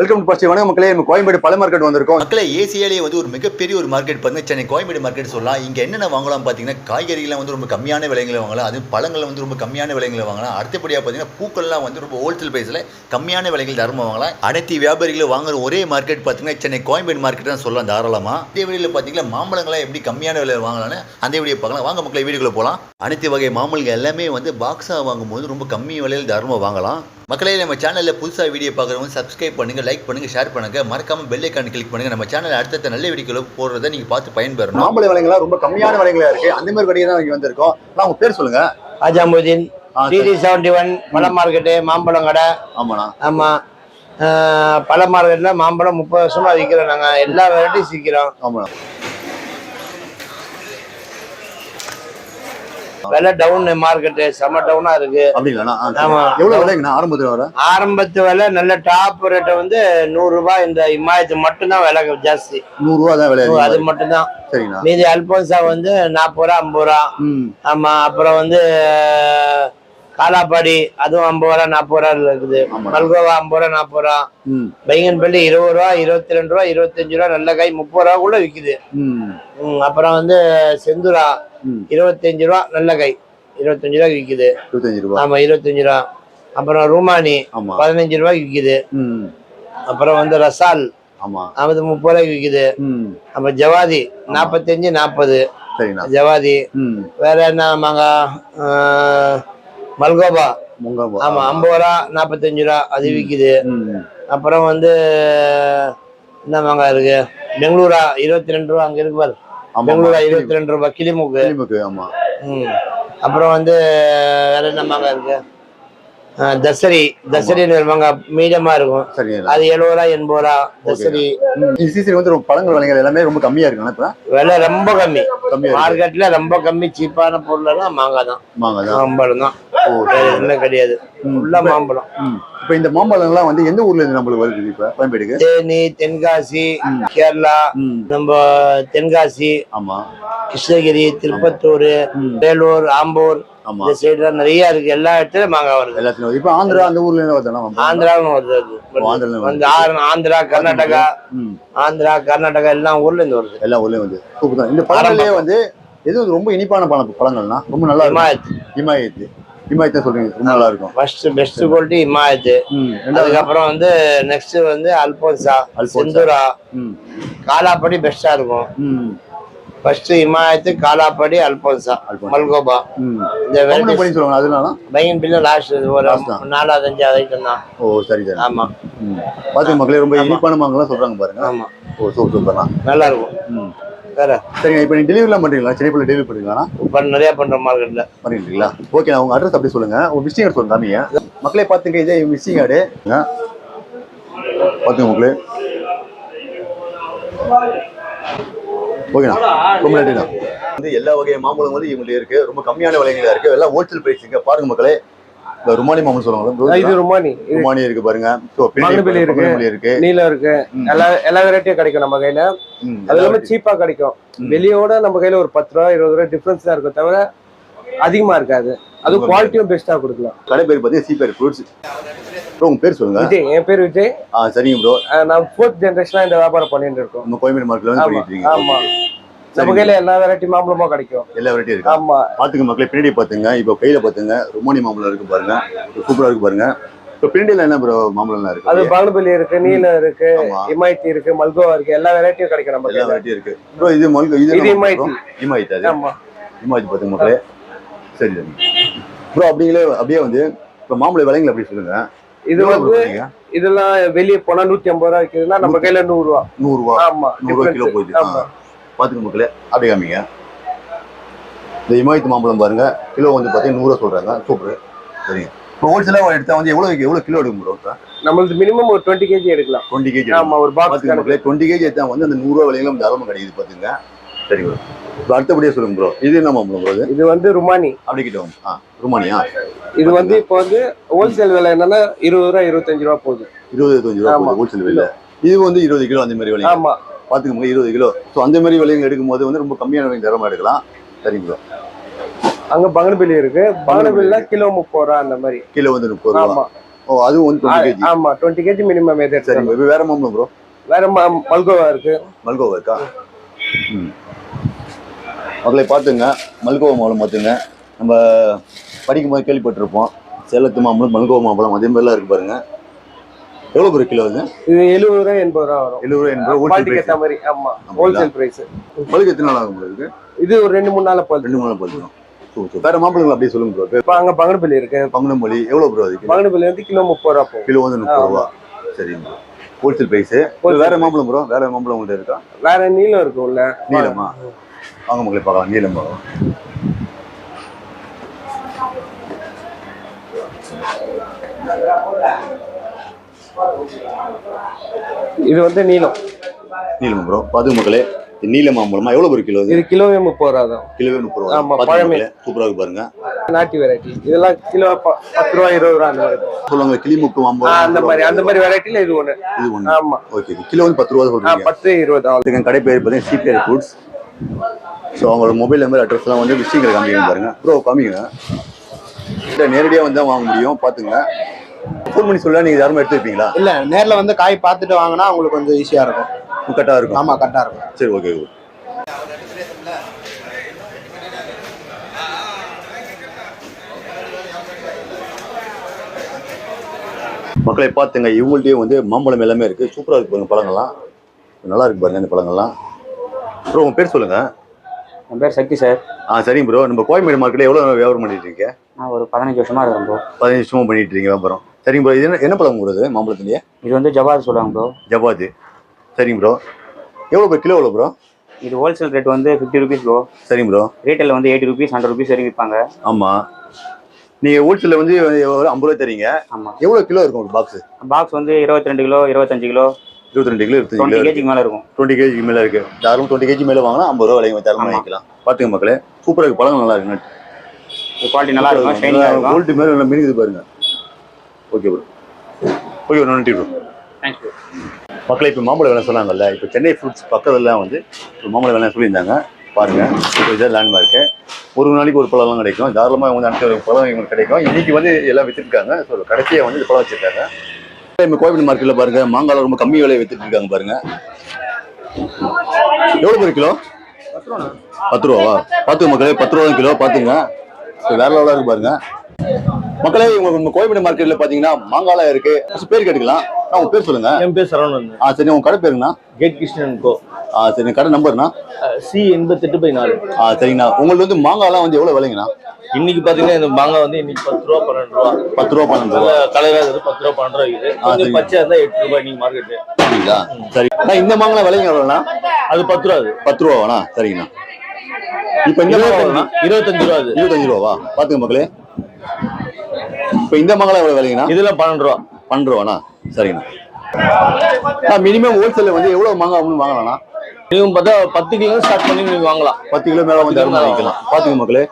Welcome to வணக்கம் மக்களே. கோயம்பேடு பழ மார்க்கெட் வந்திருக்கோம். மக்களே, ஏசியாலேயே வந்து ஒரு மிகப்பெரிய ஒரு மார்க்கெட் வந்து சென்னை கோயம்பேடு மார்க்கெட் சொல்லலாம். இங்கே என்னென்ன வாங்கலாம் பார்த்தீங்கன்னா, காய்கறிகள்லாம் வந்து ரொம்ப கம்மியான விலைகளை வாங்கலாம். அது பழங்கள் வந்து ரொம்ப கம்மியான விலைகளை வாங்கலாம். அடுத்தபடியாக பார்த்தீங்கன்னா, பூக்கள்லாம் வந்து ரொம்ப ஹோல்சேல் பிரைஸில் கம்மியான விலைகள் தரமாக வாங்கலாம். அனைத்து வியாபாரிகளும் வாங்குற ஒரே மார்க்கெட் பார்த்தீங்கன்னா சென்னை கோயம்பேடு மார்க்கெட் தான் சொல்லலாம் தாராளமாக. இதே வீடியோவில் பார்த்தீங்கன்னா, மாம்பழங்களாம் எப்படி கம்மியான விலையில் வாங்கலாம்னு அந்த வீடியோ பார்க்கலாம். வாங்க மக்களே, வீடியோக்குள்ள போகலாம். அனைத்து வகை மாம்பழங்கள் எல்லாமே வந்து பாக்ஸாக வாங்கும்போது ரொம்ப கம்மி விலையில் தரமாக வாங்கலாம். மக்களே, நம்ம சேனலில் புதுசாக வீடியோ பார்க்குறவங்க சப்ஸ்கிரைப் பண்ணுங்கள், லைக் பண்ணுங்கள், ஷேர் பண்ணுங்கள், மறக்காமல் பெல் ஐக்கான் கிளிக் பண்ணுங்கள். நம்ம சேனல் அடுத்த நல்ல வீடியோக்களை போடுறதை நீங்கள் பார்த்து பயன்பெறணும். மாம்பழ விலைங்களாம் ரொம்ப கம்மியான விலைங்களா இருக்குது. அந்த மாதிரி கடையை தான் இங்கே வந்திருக்கோம். நான் உங்கள் பேர் சொல்லுங்கள். அஜாமுதீன், CD71 பழ மார்க்கெட்டு, மாம்பழம் கடை. ஆமாண்ணா. ஆமாம், பழ மார்க்கெட்டில் மாம்பழம் 30 வருஷமாக விற்கிறோம். நாங்கள் எல்லா வெரைட்டிஸ் விற்கிறோம். ஆமாண்ணா. விலை டவுன், மார்க்கெட்டு செம்ம டவுனா இருக்கு. அப்படிங்களா? ஆமா. எவ்வளவு விலைங்கண்ணா ஆரம்பத்தில் வர? ஆரம்பத்து விலை நல்ல டாப் ரேட்டு வந்து 100 ரூபாய். இந்த இமாயத்து மட்டும்தான் விலை ஜாஸ்தி. 100 ரூபா தான் விலை. அது மட்டும்தான். சரிண்ணா. மீதி அல்போன்சா வந்து 40 ரூபா 50 ரூபா. ஆமா. அப்புறம் வந்து காலாப்பாடி அதுவும் 50 ரூபா 40 ரூபா இருக்குது. மல்கோவா 50 ரூபா 40 ரூபா. பையன்பள்ளி 20 ரூபா 22 ரூபா 25 ரூபா, நல்ல காய் 30 ரூபா கூட விக்குது. அப்புறம் வந்து செந்துரா 25 ரூபா, நல்ல காய் 25 ரூபாய்க்கு விக்குது. 25 ரூபா. ஆமா, 25 ரூபா. அப்புறம் ரூமானி 15 ரூபாய்க்கு விக்குது. அப்புறம் வந்து ரசால் அது 30 ரூபாய்க்கு விக்குது. அப்புறம் ஜவாதி 45 40. ஜவாதி. வேற என்ன மாங்காய்? மல்கோபா. ஆமா, 50 ரூபா 45 ரூபா, அது விக்குது. அப்புறம் வந்து என்ன மாங்காய் இருக்கு? பெங்களூரா 22 ரூபா, அங்க இருக்கு பாரு. பெங்களூரா 22 ரூபாய் கிளிமுக்கு. ஆமா. அப்புறம் வந்து வேற என்ன மாங்காய் இருக்கு? தசரி மாங்காய் மீடியமா இருக்கும். அது 70 ரூபா 80 ரூபா தசரி. வந்து பழங்கள் விலைகள் எல்லாமே ரொம்ப கம்மியா இருக்கு. விலை ரொம்ப கம்மி. மார்க்கெட்ல ரொம்ப கம்மி. சீப்பான பொருள் தான் மாங்காய் தான். மாம்பழம் தான், என்ன கிடையாது. ஃபுல்லா மாம்பழம். இப்ப இந்த மாம்பழம்லாம் வந்து எந்த ஊர்ல இருந்து நம்மளுக்கு வருது? இப்ப கோயம்பேடுக்கு தேனி, தென்காசி, கேரளா, நம்ம தென்காசி, கிருஷ்ணகிரி, திருப்பத்தூர், வேலூர், ஆம்பூர், இந்த சைடு நிறைய இருக்கு. எல்லா இடத்துலயும் மாங்காய் வருது. எல்லாத்துலயும். இப்ப ஆந்திரா அந்த ஊர்ல இருந்து வருது. ஆந்திராவும் வருது. ஆந்திரா, கர்நாடகா எல்லா ஊர்ல இருந்து வருது. எல்லா ஊர்லயும் வந்து சூப்பர். இந்த பழங்கள்லயே வந்து எது ரொம்ப இனிப்பான பழங்கள்னா ரொம்ப நல்லா இமாயத்து சொல்றீங்க, ரொம்ப நல்லா இருக்கும். பெஸ்ட் குவாலிட்டி இமாயத்து. அதுக்கப்புறம் வந்து நெக்ஸ்ட் வந்து அல்போன்சா, செந்துரா, காலாப்படி பெஸ்டா இருக்கும். ஃபர்ஸ்ட் இமாயத்து, காலாப்படி, அல்போன்சா, மல்கோபா. இந்த வெரைட்டி சொல்லுவாங்க. அதனால பையன் பிள்ளை லாஸ்ட் ஒரு 4வது 5வது ஐட்டம் தான். ஓ சரி சரி. ஆமா. பாத்து மக்களே, ரொம்ப இனிப்பான மாங்கலாம் சொல்றாங்க பாருங்க. ஆமா. ஓ சூப்பர். நல்லா இருக்கும். வேற சரிங்க. இப்போ நீங்க டெலிவரிலாம் பண்றீங்களா? சென்னைக்குள்ள டெலிவரி பண்ணுறீங்களா? நிறைய பண்ற மார்க்கெட்ல பண்ணிருக்கீங்களா? ஓகே, உங்க அட்ரஸ் அப்படி சொல்லுங்க. உங்க விசிட்டிங் கார்டு சொல்லுங்க. நீங்க மக்களே பாத்துங்க, இதே விசிட்டிங் கார்டு பாத்துங்க மக்களே. ஓகேண்ணா, ரொம்ப நன்றிண்ணா. வந்து எல்லா வகை மாம்பழம் வந்து இவங்களுக்கு இருக்கு. ரொம்ப கம்மியான விலைங்களா இருக்கு. எல்லாம் ஹோல்சேல் பிரைஸ் இருக்கு. பாருங்க மக்களே, ருமானி மாம்பழம் சொல்லுவாங்க. இது ருமானி இருக்கு பாருங்க. இருக்கு, நீலம் இருக்கு. எல்லா வெரைட்டியும் கிடைக்கும் நம்ம கையில. அது எல்லாமே சீப்பா கிடைக்கும். வெளியோட நம்ம கையில ஒரு 10 ரூபா 20 ரூபா டிஃபரன்ஸ் தான் இருக்கும், தவிர அதிகமா இருக்காது. அது குவாலிட்டியும் பெஸ்டா கொடுக்கலாம். கடை பேர் பார்த்தீங்கன்னா சீப்பர் ஃப்ரூட்ஸ். உங்க பேர் சொல்லுங்க. விஜய். என் பேர் விஜய். சரிங்க ப்ரோ. நான் 4th ஜெனரேஷனா இந்த வியாபாரம் பண்ணிட்டு இருக்கோம். நம்ம கோயம்பேடு மார்க்கெட்ல வந்து பண்ணிட்டு இருக்கீங்க. ஆமா. நம்ம கையில எல்லா வெரைட்டி மாம்பழமும் கிடைக்கும். எல்லா வெரைட்டி இருக்கு. ஆமா. பாத்துங்க மக்களே, பின்னாடி பாத்துங்க. இப்போ கையில பாத்துங்க, ருமானி மாம்பழம் இருக்கு பாருங்க. சூப்பரா இருக்கு பாருங்க. இப்போ பின்னாடில என்ன ப்ரோ மாம்பழம்லாம் இருக்கு? அது பாகுபலி இருக்கு, நீலம் இருக்கு, இமாயத்தி இருக்கு, மல்கோவா இருக்கு. எல்லா வெரைட்டியும் கிடைக்கும் நம்ம கையில. எல்லா வெரைட்டி இருக்கு ப்ரோ. இது இமாயத்தி. அது இமாயத்தி பாத்துங்க மக்களே. சரி சரி ப்ரோ. அப்படியே வந்து இப்போ மாம்பழ விலைங்களை அப்படி சொல்லுங்க. இது வந்து இதெல்லாம் வெளியே போனா 150 ரூபா இருக்குதுன்னா நம்ம கையில 100 ரூபா. 100 ரூபா. ஆமா, 100 ரூபா கிலோ போகுது. பாத்துக்க மக்களே, அப்படியே காமிங்க. இந்த இமாயத்து மாம்பழம் பாருங்க, கிலோ வந்து பாத்தீங்கன்னா 100 ரூபா சொல்றாங்க. சூப்பர். சரிங்க. இப்போ ஹோல்சேலா எடுத்தா வந்து எவ்வளவு கிலோ எடுக்கும் ப்ரோ? நம்மளுக்கு மினிமம் ஒரு 20 கேஜி எடுக்கலாம். 20 கேஜி. ஆமா, ஒரு பாக்ஸ் மக்களே 20 கேஜி எடுத்தா வந்து அந்த 100 ரூபா விலைகளும் தாராளமா கிடைக்குது பாத்துங்க. சரி ப்ரோ. இப்போ அடுத்தபடியே சொல்லுங்க ப்ரோ. இது என்ன மாம்பழம் ப்ரோ? இது வந்து ருமானி. அப்படி கிட்ட ருமானியா? இது வந்து இப்போ வந்து ஹோல்சேல் விலை என்னன்னா 20 ரூபா 25 ரூபா போகுது. 25 ரூபா ஹோல்சேல் விலை. இது வந்து 20 கிலோ அந்த மாதிரி விலை. ஆமா. பாத்துக்கோங்க, 20 கிலோ. ஸோ அந்த மாதிரி விலைங்க எடுக்கும் போது வந்து ரொம்ப கம்மியான விலை தரமா எடுக்கலாம். சரிங்க ப்ரோ. அங்க பங்கனப்பள்ளி இருக்கு. பங்கனப்பள்ளில கிலோ 30 ரூபா அந்த மாதிரி. கிலோ வந்து 30 ரூபா. ஓ அது வந்து 20 kg. ஆமா 20 kg மினிமம் எது சரி எடுத்துக்கலாம். வேற மாம்பழம் ப்ரோ? வேற மல்கோவா இருக்கு. மல்கோவா இருக்கா? மக்களை பார்த்துங்க, மல்கோவா மாம்பழம் பார்த்துங்க. நம்ம படிக்கும்போது கேள்விப்பட்டிருப்போம் சேலத்து மாம்பழம், மல்கோவா மாம்பழம் அதே மாதிரிலாம் இருக்கு பாருங்க. எவ்வளவு ஒரு கிலோ இது? இது 70 ரூபாய் 80 ரூபாய் வரும். 70 ரூபாய் 80 ரூபாய் குவாலிட்டிக்கு ஏத்த மாதிரி. ஆமா ஹோல்சேல் பிரைஸ். பழுக்கு எத்தனை நாள் ஆகும் உங்களுக்கு? இது ஒரு 2-3 நாள்ல பழுது. 2 நாள் பழுக்கும். வேற மாம்பழங்கள் அப்படியே சொல்லுங்க ப்ரோ. இப்போ அங்க பங்கனப்பள்ளி இருக்கு. பங்கனப்பள்ளி எவ்வளவு ப்ரோ அதுக்கு? பங்கனப்பள்ளி வந்து கிலோ 30 ரூபாய் போகும். கிலோ வந்து 30 ரூபாய். சரி ப்ரோ. Wholesale price. வேற மாம்பழம் ப்ரோ? வேற மாம்பழம் உங்கள்ட்ட இருக்கா? வேற நீலம் இருக்கு உள்ள. நீலமா? வாங்க மக்களை பார்க்கலாம் நீலம் பழம். இது வந்து நீலம். நீலம் ப்ரோ. பாத்து மக்களே நீல மாம்பழமா எவ்வளவு ஒரு கிலோ? இது கிலோவே 30 ரூபா தான். கிலோவே 30 ரூபா. ஆமா பழமே சூப்பரா இருக்கு பாருங்க. நாட்டி வெரைட்டி. இதெல்லாம் கிலோ 10 ரூபா 20 ரூபா அந்த மாதிரி. சொல்லுங்க கிளிமுக்கு மாம்பழம் அந்த மாதிரி வெரைட்டில இது ஒண்ணு. இது ஒண்ணு. ஆமா ஓகே. கிலோ வந்து 10 ரூபா சொல்றீங்க. 10 20 ஆகும். கடை பேர் பார்த்தீங்கன்னா சிபிஆர் ஃபுட்ஸ். ஸோ அவங்களோட மொபைல் நம்பர் அட்ரஸ்லாம் வந்து விஷயங்களை காமிக்க பாருங்க ப்ரோ. காமிங்க. நேரடியாக வந்து வாங்க முடியும். பாத்துங்க. ஃபோன் பண்ணி சொல்ல நீங்க யாருமே எடுத்து வைப்பீங்களா? இல்ல நேர்ல வந்து காய் பார்த்துட்டு வாங்கினா உங்களுக்கு கொஞ்சம் ஈஸியா இருக்கும். கரெக்டா இருக்கும். ஆமா கரெக்டா இருக்கும். சரி ஓகே. மக்களை பார்த்துங்க இவங்கள்ட்டயே வந்து மாம்பழம் எல்லாமே இருக்கு. சூப்பரா இருக்கு பாருங்க பழங்கள்லாம். நல்லா இருக்கு பாருங்க இந்த பழங்கள்லாம். ப்ரோ உங்க பேர் சொல்லுங்க. என் பேர் சக்தி சார். சரிங்க ப்ரோ. நம்ம கோயம்பேடு மார்க்கெட்ல எவ்வளவு வியாபாரம் பண்ணிட்டு இருக்கீங்க? நான் ஒரு 15 வருஷமா இருக்கேன் ப்ரோ. 15 வருஷமா பண்ணிட்டு இருக்கீங்க வியாபாரம். சரிங்க ப்ரோ. இது என்ன பழம் ப்ரோ? இது மாம்பழத்துலயே இது வந்து ஜவாது சொல்லுவாங்க ப்ரோ. ஜவாது. சரிங்க ப்ரோ. எவ்வளோ கிலோ எவ்வளோ ப்ரோ? இது ஹோல்சேல் ரேட் வந்து 50 ருபீஸ் ப்ரோ. சரிங்க ப்ரோ. ரீட்டைல் வந்து 80 ருபீஸ் 100 ருபீஸ் வரைக்கும் விற்பாங்க. ஆமாம். நீங்கள் ஹோல்சேலில் வந்து 50 ரூபா தரீங்க. ஆமாம். எவ்வளோ கிலோ இருக்கும் ஒரு பாக்ஸ்? பாக்ஸ் வந்து 22 கிலோ 25 கிலோ 22 கிலோ 20 கேஜிக்கு மேலே இருக்கும். 20 கேஜிக்கு மேலே இருக்குது. தாராளம் 20 கேஜி மேலே வாங்கினா 50 ரூபா விலைங்க தாராளமாக வாங்கிக்கலாம். பார்த்துங்க மக்களே சூப்பராக இருக்குது. பழம் நல்லா இருக்குங்க. குவாலிட்டி நல்லா இருக்கும். ஷைனிங்காக இருக்கும். கோல்டு மேலே நல்லா மினிக்குது பாருங்க. Okay bro. ஓகே நன்றி ப்ரோ. Thanks bro. மக்களை இப்போ மாம்பழம் வேலை சொன்னாங்கல்ல, இப்போ சென்னை ஃப்ரூட்ஸ் பக்கத்துலாம் வந்து இப்போ மாம்பழம் வேலை சொல்லியிருந்தாங்க பாருங்க. இப்போ இதான் லேண்ட்மார்க்கு. ஒரு நாளைக்கு ஒரு பழம்லாம் கிடைக்கும். தாராளமாக வந்து அடுத்த பழம் எங்களுக்கு கிடைக்கும். இன்னைக்கு வந்து எல்லாம் விற்றுருக்காங்க. ஸோ கடைசியாக வந்து பழம் வச்சுருக்காங்க. இப்போ கோயம்பேடு மார்க்கெட்டில் பாருங்க மாங்காய் ரொம்ப கம்மி விலையை வித்துட்டு இருக்காங்க பாருங்க. எவ்வளோ ஒரு கிலோ? 10 ரூபாவா? பார்த்துங்க மக்களே 10 ரூபா கிலோ. பார்த்துங்க வேற லெவலாக இருக்கு பாருங்க. மக்களே உங்களுக்கு கோயம்பேடு மார்க்கெட்ல பாத்தீங்கன்னா மாங்காலாம் இருக்கு. பேர் கேட்டுக்கலாம். உங்க பேர் சொல்லுங்க. என் பேர் சரவணன். சரி உங்க கடை பேருங்கண்ணா? கேட் கிருஷ்ணன் கோ. சரி கடை நம்பர்னா C88/4. சரிங்கண்ணா. உங்களுக்கு வந்து மாங்காலாம் வந்து எவ்வளவு விலைங்கண்ணா? இன்னைக்கு பாத்தீங்கன்னா இந்த மாங்காய் வந்து இன்னைக்கு 10 ரூபா 12 ரூபா. 10 ரூபா 12 ரூபா. கலரா இருக்குது 10 ரூபா 12 ரூபா இருக்குது. கொஞ்சம் பச்சையா இருந்தா 8 ரூபாய் இன்னைக்கு மார்க்கெட். சரிங்களா? சரி. இந்த மாங்காய் விலைங்க எவ்வளோண்ணா? அது 10 ரூபா. அது 10 ரூபாவாண்ணா? சரிங்கண்ணா. இப்போ இந்த 25 ரூபா. அது 25 ரூபாவா? பாத்துங்க மக்களே. இப்போ இந்த மாங்காய் எவ்வளவு விலைங்கண்ணா? இதெல்லாம் 12 ரூபா. 12 ரூபாண்ணா? சரிங்கண்ணா. மினிமம் ஹோல்சேல்ல வந்து எவ்வளவு மாங்காய் வாங்கலாம்ண்ணா? மினிமம் பார்த்தா 10 கிலோ ஸ்டார்ட் பண்ணி நீங்க வாங்கலாம். 10 கிலோ மேல வந்து வாங்கிக்கலாம். பாத்துங்க மக்களே.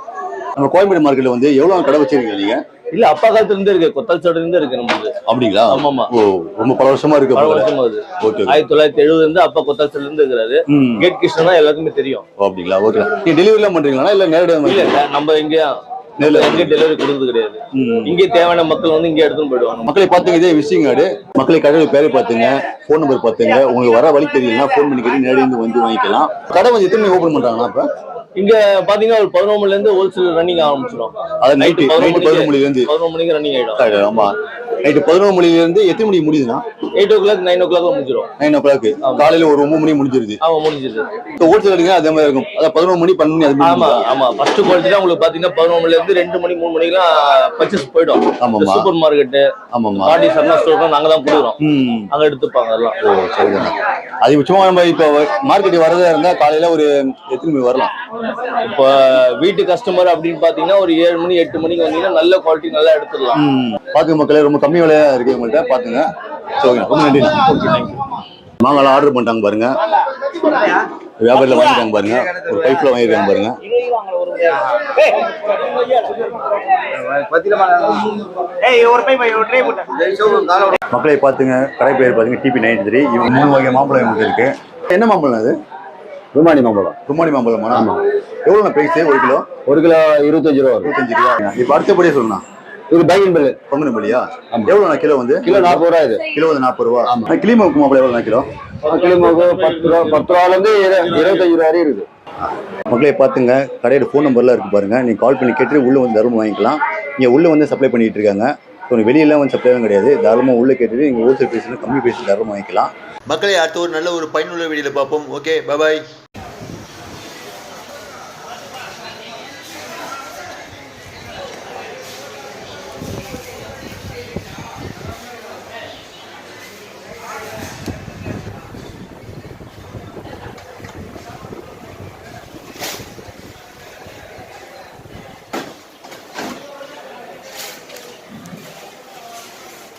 நம்ம கோயம்பேடு மார்க்கெட்ல வந்து எவ்வளவு கடை வச்சிருக்கீங்க நீங்க? இல்ல அப்பா காலத்துல இருந்தே இருக்கு. கொத்தல் சைடுல இருந்தே இருக்கு நமக்கு. அப்படிங்களா? ஆமாமா. ஓ ரொம்ப பல வருஷமா இருக்கு. பல வருஷமா அது. ஓகே. 1970 இருந்து அப்பா கொத்தல் சைடுல இருந்து இருக்காரு. கேட் கிருஷ்ணனா எல்லாருக்குமே தெரியும். அப்படிங்களா? ஓகே. நீங்க டெலிவரிலாம் பண்றீங்களா இல்ல நேரடியா? இல்ல நம்ம இங்க எங்க டெலிவரி கொடுக்கிறது கிடையாது. இங்கே தேவையான மக்கள் வந்து இங்கே எடுத்துன்னு போயிடுவாங்க. மக்களை பாத்துங்க. இதே விசிங்காடு மக்களை கடை பேரை பாத்துங்க. போன் நம்பர் பாத்துங்க. உங்களுக்கு வர வழி தெரியலன்னா போன் பண்ணி கேட்டு நேரடி வந்து வாங்கிக்கலாம். கடை வந்து எத்தனை ஓபன் பண்றாங்கன்னா இப்ப இங்க பாத்தீங்கன்னா ஒரு 11 மணில இருந்து ஹோல்சேல் ரன்னிங் ஆரம்பிச்சிடும். அது நைட்டு 11 மணில இருந்து 11 மணிக்கு ரன்னிங் ஆயிடும். ஆமா. நைட்டு 11 மணில இருந்து எத்தனை மணிக்கு முடியுதுன்னா 8 o'clock 9 o'clock முடிஞ்சிடும். 9 o'clock காலையில ஒரு 9 மணி முடிஞ்சிருது. ஆமா முடிஞ்சிருது. ஹோல்சேல் எடுங்க அதே மாதிரி இருக்கும். அத 11 மணி 12 மணி அது மாதிரி. ஆமா ஆமா. ஃபர்ஸ்ட் குவாலிட்டி தான் உங்களுக்கு பாத்தீங்கன்னா 11 மணில இருந்து 2 மணி 3 மணிக்குலாம் பர்ச்சேஸ் போய்டும். ஆமாமா. சூப்பர் மார்க்கெட் ஆமாமா. பாட்டி சர்மா ஸ்டோர் நாங்க தான் கொடுக்குறோம். அங்க எடுத்துப்பாங்க எல்லாம். ஓ சரிங்க. அதிகபட்சமா நம்ம இப்போ மார்க்கெட் வரதா இருந்தா காலையில ஒரு எத்தனை மணி வரலாம்? இப்போ வீட்டு கஸ்டமர் அப்படின்னு பாத்தீங்கன்னா ஒரு 7 மணி 8 மணிக்கு வந்தீங்கன்னா நல்ல குவாலிட்டி நல்லா எடுத்துடலாம். பாத்துங்க மக்களே ரொம்ப கம்மி விலையா இருக்கு உங்கள்கிட்ட. பாத்துங்க. ரொம்ப நன்றி. மாங்காய் ஆர்டர் பண்ணிட்டாங்க பாருங்க. வியாபாரில வாங்கிட்டாங்க பாருங்க. ஒரு பைப்ல வாங்கிருக்காங்க பாருங்க. மக்களை பாத்துங்க. கடை பேர் பாத்தீங்க TP93. இவங்க 3 வகை மாம்பழம் இவங்க இருக்கு. என்ன மாம்பழம் அது? ருமானி மாம்பழம். ருமானி மாம்பழம். எவ்வளவு பிரைஸ்? 1 கிலோ 1 கிலோ 25 ரூபா. 25 ரூபா. இப்ப அடுத்தபடியே சொல்லணும். இது பையன் பல்லு. பொங்கல் பள்ளியா? எவ்வளோண்ணா கிலோ வந்து? கிலோ 40 ரூபா இது. கிலோ வந்து 40 ரூபா. கிளிமூக்கு மாப்பிளை எவ்வளோண்ணா கிலோ? கிளிமூக்கு 10 ரூபா, 10 ரூபாலேருந்து 25 ரூபா வரையும் இருக்குது. மக்களே பார்த்துங்க, கடையோட ஃபோன் நம்பர்லாம் இருக்குது பாருங்கள். நீங்கள் கால் பண்ணி கேட்டு உள்ளே வந்து தர்மம் வாங்கிக்கலாம். இங்கே உள்ளே வந்து சப்ளை பண்ணிகிட்டு இருக்காங்க. ஸோ வெளியெல்லாம் வந்து சப்ளைலாம் கிடையாது. தாராளமாக உள்ளே கேட்டுட்டு இங்கே ஹோல்சேல் பேசிட்டு கம்மி பேசி தர்மம் வாங்கிக்கலாம். மக்களே அடுத்த ஒரு நல்ல ஒரு பயனுள்ள வீடியோவில் பார்ப்போம். ஓகே, பாய்.